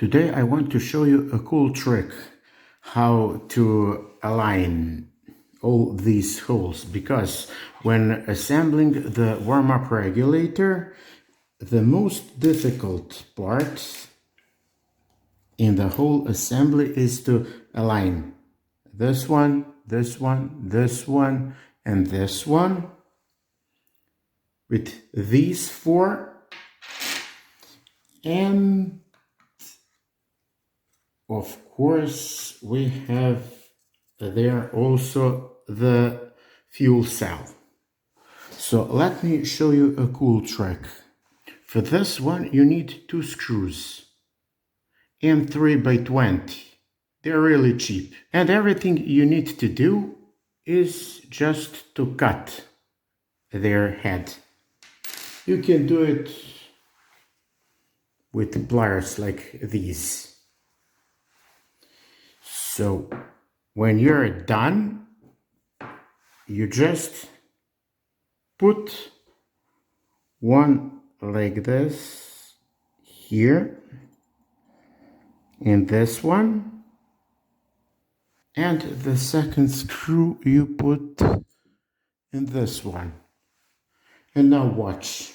Today I want to show you a cool trick how to align all these holes, because when assembling the warm-up regulator, the most difficult part in the whole assembly is to align this one, this one, this one, and this one with these four, and of course we have there also the fuel cell. So let me show you a cool trick. For this one you need two screws, M3x20. They're really cheap, and everything you need to do is just to cut their head. You can do it with pliers like these. So when you're done, you just put one like this here, and this one, and the second screw you put in this one. And now watch.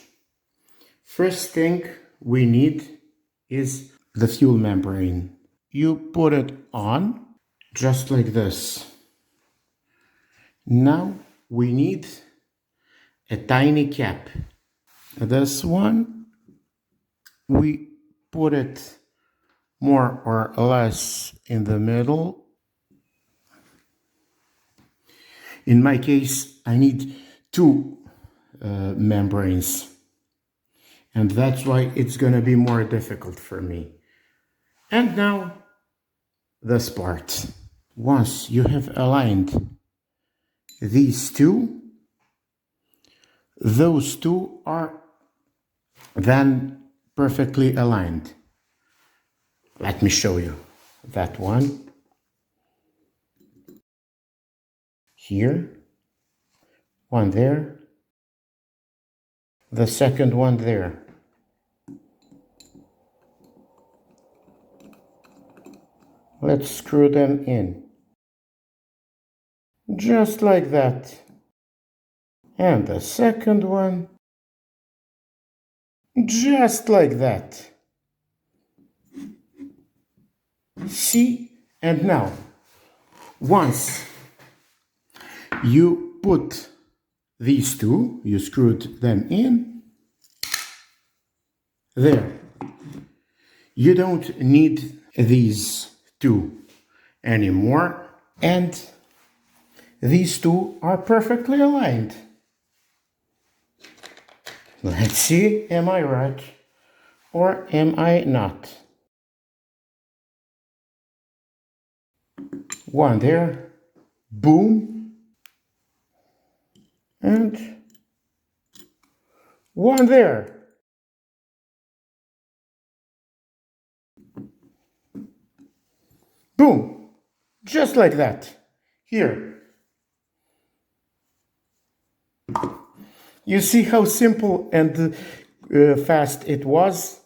First thing we need is the fuel membrane. You put it on just like this. Now we need a tiny cap. This one, we put it more or less in the middle. In my case, I need two membranes, and that's why it's gonna be more difficult for me. And now this part. Once you have aligned these two, those two are then perfectly aligned. Let me show you that one. Here, one there, the second one there. Let's screw them in. Just like that. And the second one. Just like that. See? And now, once you put these two, you screwed them in, there. You don't need these two anymore, and these two are perfectly aligned. Let's see, am I right or am I not? One there, boom, and one there. Boom! Just like that. Here. You see how simple and fast it was?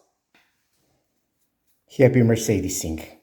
Happy Mercedesing.